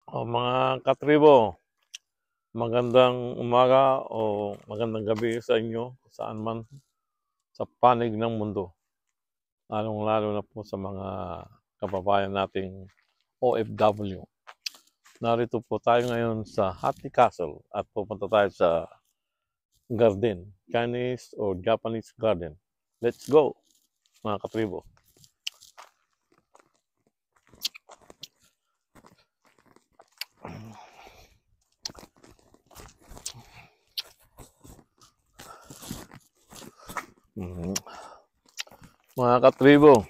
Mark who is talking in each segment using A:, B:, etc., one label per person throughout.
A: O mga katribo, magandang umaga o magandang gabi sa inyo, saan man sa panig ng mundo. Lalong-lalo na po sa mga kababayan nating OFW. Narito po tayo ngayon sa Happy Castle at pupunta tayo sa garden, Chinese or Japanese garden. Let's go, mga katribo. Mga katribo,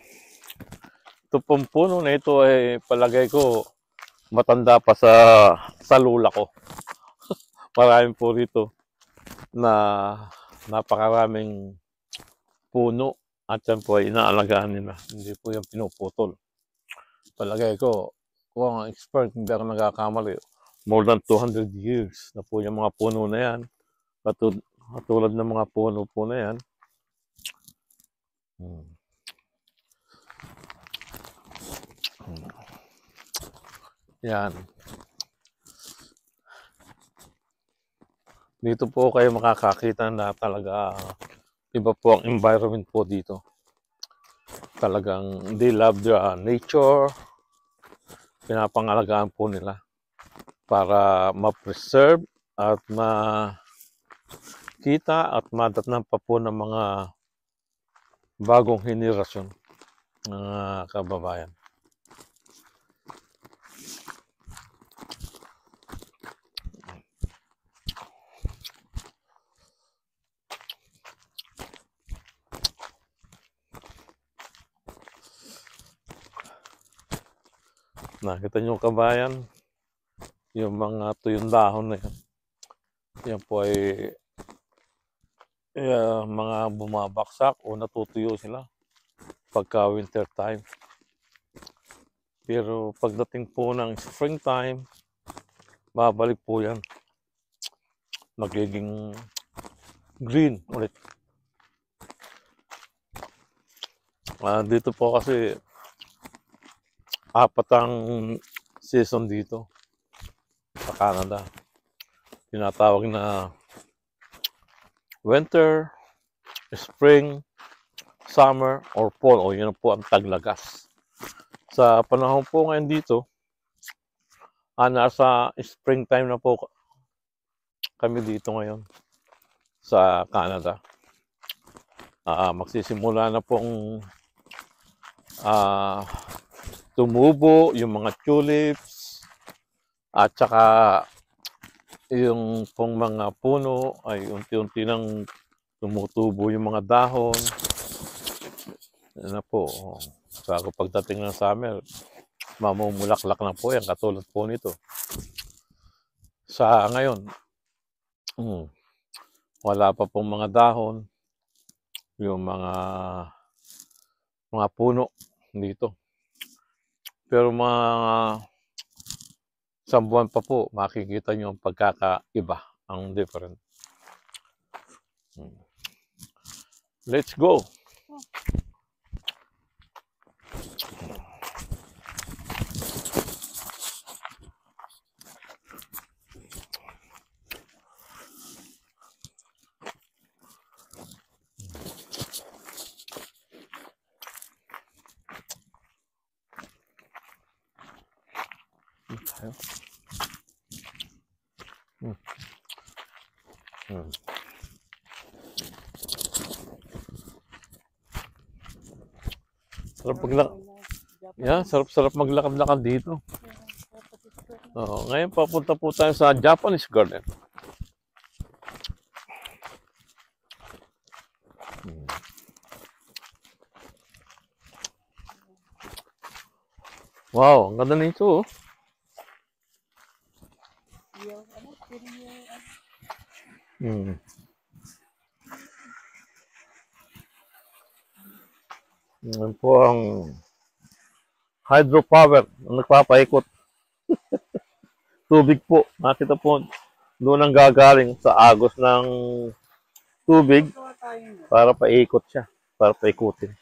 A: ito pong puno na ito ay palagay ko matanda pa sa lula ko. Maraming po rito na napakaraming puno at yan po ay inaalagaan nila. Hindi po yung pinuputol. Palagay ko, kung ang expert, hindi ako nagkakamali. More than 200 years na po yung mga puno na yan. Katulad ng mga puno po na yan. Yan. Dito po kayo makakakita na talaga iba po ang environment po dito. Talagang they love the nature. Pinapangalagaan po nila para ma-preserve at makita at madatnan pa po ng mga bagong henerasyon ng kababayan. Nakita nyo kabayan, yung mga tuyong dahon na yan. Yan po ay mga bumabaksak o natutuyo sila pagka winter time. Pero pagdating po ng springtime, babalik po yan. Magiging green ulit. Dito po kasi 4 ang season dito sa Canada. Tinatawag na winter, spring, summer, or fall. O yun po ang taglagas. Sa panahon po ngayon dito, nasa springtime na po kami dito ngayon sa Canada. Magsisimula na pong tumubo yung mga tulips at saka yung pong mga puno ay unti-unti nang tumutubo yung mga dahon. Yan na po. Bago pagdating ng summer, mamumulaklak na po yan katulad po nito. Sa ngayon, wala pa pong mga dahon yung mga puno dito. Pero mga isang buwan pa po, makikita nyo ang pagkakaiba, ang different. Let's go! Sarap maglakad-lakad dito. Ngayon papunta po tayo sa Japanese garden. Wow, ang ganda nito. Yan po ang hydropower na nagpapaikot. Tubig po. Nakita po doon ang gagaling sa agos ng tubig para paikot siya. Para paikutin.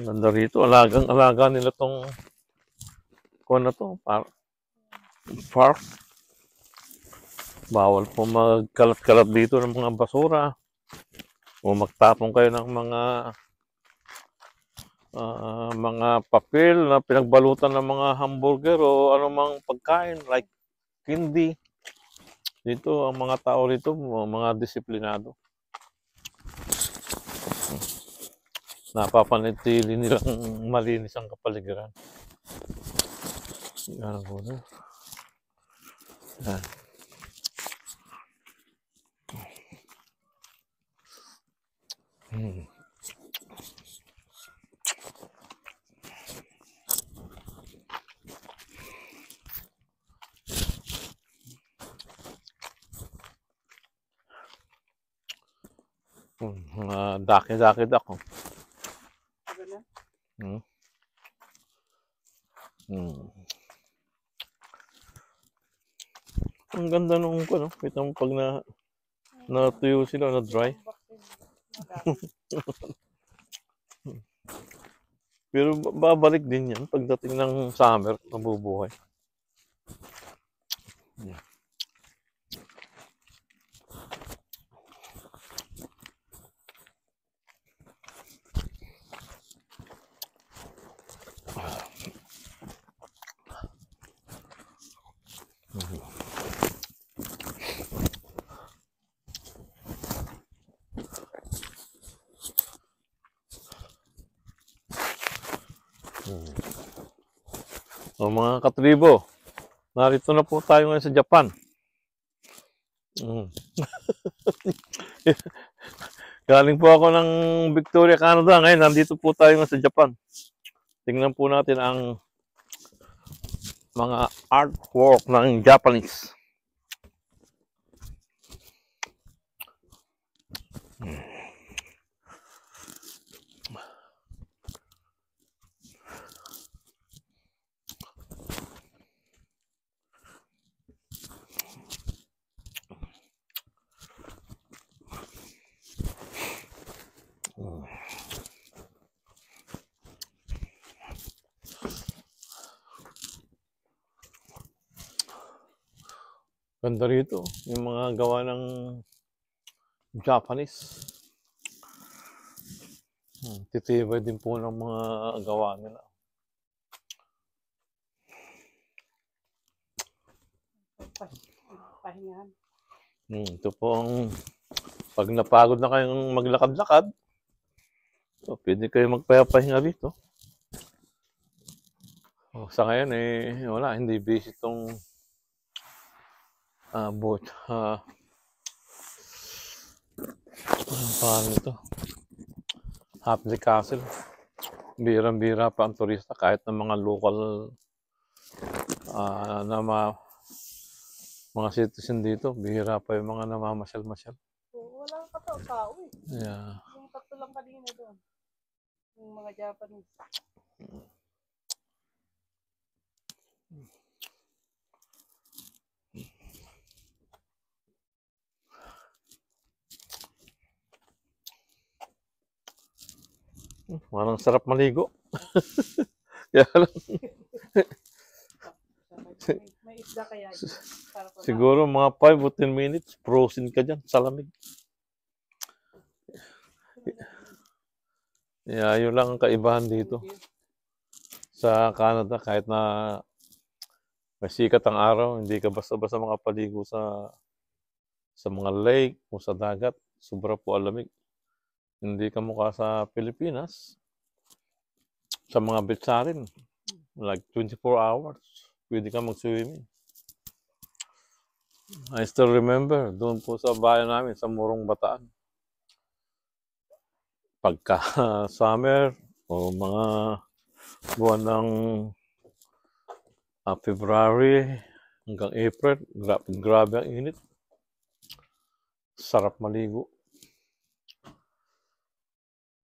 A: Ganda rito. Alagang-alaga nila tong kuwan na to. Park. Bawal po magkalat-kalat dito ng mga basura. O magtapon kayo ng mga papel na pinagbalutan ng mga hamburger o anumang pagkain like candy. Dito, ang mga tao rito, mga disiplinado. Napapanatili nilang malinis ang kapaligiran. Yan po na. Yan. Daki-daki ako. Hmm. Ang ganda nung ano, kita mo pag natuyo sila, na dry. Pero babalik din yan pagdating ng summer, mabubuhay. O mga katribo, narito na po tayo ngayon sa Japan. Galing po ako ng Victoria, Canada. Ngayon, nandito po tayo ngayon sa Japan. Tingnan po natin ang mga artwork ng Japanese. Ganda rito, yung mga gawa ng Japanese. Titibay din po ng mga gawa nila.
B: Pahingahan.
A: Ito po ang pag napagod na kayong maglakad-lakad, so, pwede kayo magpapahinga dito. Sa ngayon wala, hindi busy itong boat. Paano ito? Happy Castle. Birang-bira pa ang turista kahit ng mga local na mga citizen dito. Bihira pa yung mga namamasyal-masyal.
B: Wala katao-tao eh.
A: Yeah.
B: Yung tatlo lang kanina doon. Yung mga Japanese.
A: Parang sarap maligo. Kaya lang,
B: May isda kaya yun.
A: siguro mga 5 o 10 minutes, frozen ka dyan sa lamig. Yeah, yun lang ang kaibahan dito sa Canada. Kahit na may sikat ang araw, hindi ka basta-basta makapaligo sa mga lake o sa dagat. Sobra po alamig. Hindi ka mukha sa Pilipinas. Sa mga beach rin, like 24 hours, pwede ka mag-swimming. I still remember, doon po sa bayan namin, sa Morong Bataan. Pagka summer o mga buwan ng February hanggang April, grabe ang init. Sarap maligo.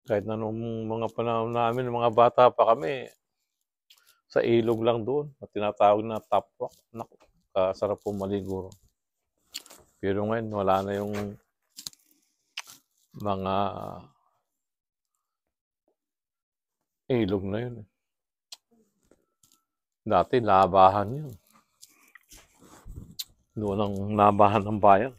A: Kahit na nung mga panahon namin, mga bata pa kami, sa ilog lang doon, at tinatawag na tapwak. Naku, sarap po maligo. Pero ngayon, wala na yung mga Ilog na yun. Dati, labahan yun. Doon ang labahan ng bayan.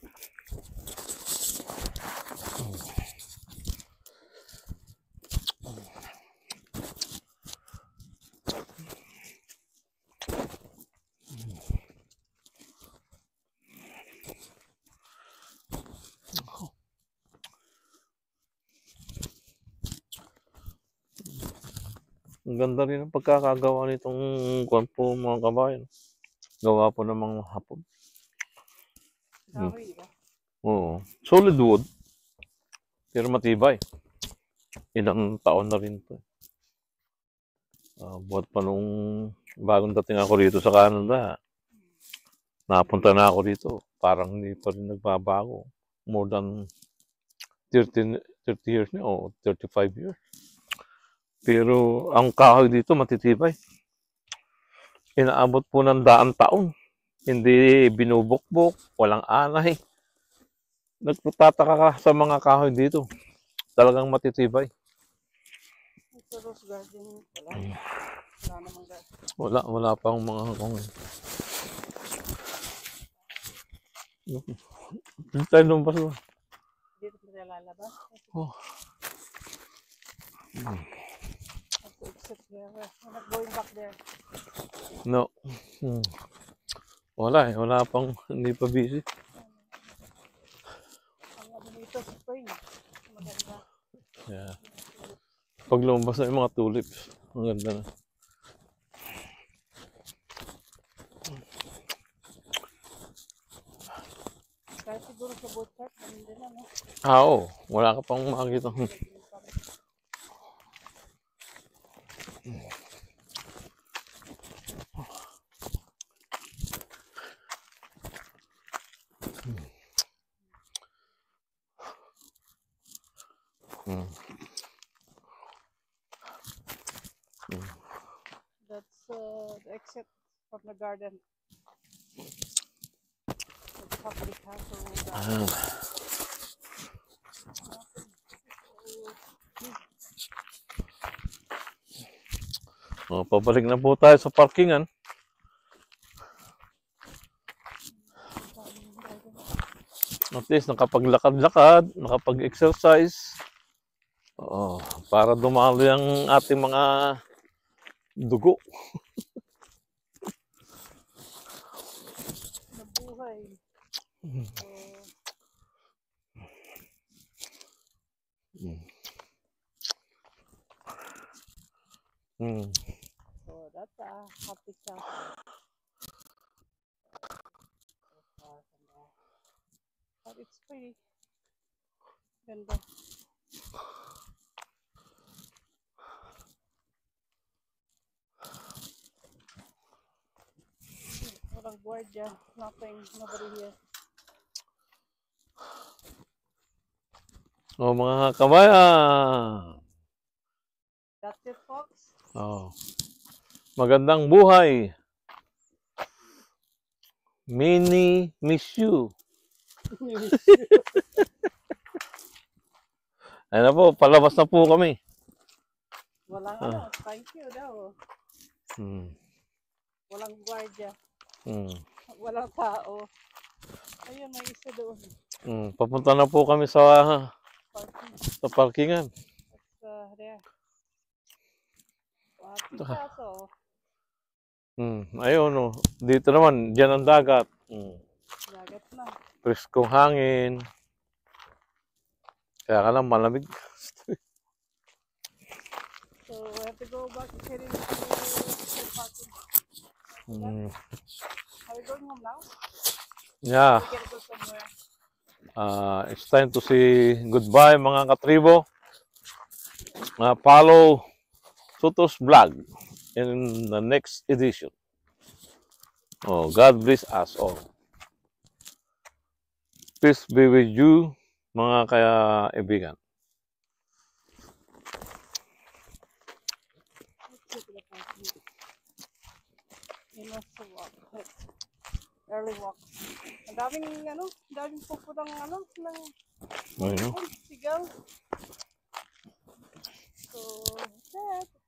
A: Ang ganda rin ang pagkakagawa nitong kwan po mga kabayan. Gawa po ng mga hapon.
B: Kahoy, di ba?
A: Oo. Solid wood. Pero matibay. Ilang taon na rin to. Buhat pa nung bagong dating ako rito sa Canada. Napunta na ako dito. Parang hindi pa rin nagbabago. More than 30 years na o 35 years. Pero ang kahoy dito matitibay. Inaabot po ng daang taon. Hindi binubukbok, walang anay. Nagtataka ka sa mga kahoy dito. Talagang matitibay.
B: Ito rose garden. Wala. Wala namang garden.
A: Wala pang mga kung. Hindi tayo lumabas doon.
B: Dito sila lalabas.
A: Oh.
B: To exit there. We're not going back there.
A: No. Wala eh. Wala pang, hindi pa busy.
B: Ang ano dito, spring. Maganda.
A: Yeah. Pag lumabas na yung mga tulips, ang ganda na.
B: Kahit siguro sa boat park, ganun din ano.
A: Oo. Wala ka pang makakita.
B: That's the exit from the garden. The public house.
A: Pabalik na po tayo sa parkingan. At least nakapaglakad-lakad, nakapag-exercise. Para dumali ang ating mga dugo.
B: Nabuhay. So that's a happy chapter. But it's pretty. Ganda. Walang guardia. Nothing. Nobody here.
A: Mga kabayan.
B: That's it, folks.
A: Magandang buhay. Mini miss you. Ayun na po, palabas na po kami.
B: Walang ano, thank you daw. Walang guardia. Walang tao. Ayun, may isa doon.
A: Papunta na po kami sa parkingan.
B: That's there. Picasso.
A: Ayun, dito naman, dyan ang dagat.
B: Dagat na.
A: Preskong hangin. Kaya ka lang malamig.
B: So we have to go back to the parking. Are we going home now?
A: Yeah.
B: We gotta go somewhere.
A: It's time to say goodbye mga katribo. Follow Soto's vlog in the next edition. God bless us all. Peace be with you, mga kaibigan.
B: We must walk. Early walk. Ang daming pupunang ng sigaw. So, that's it.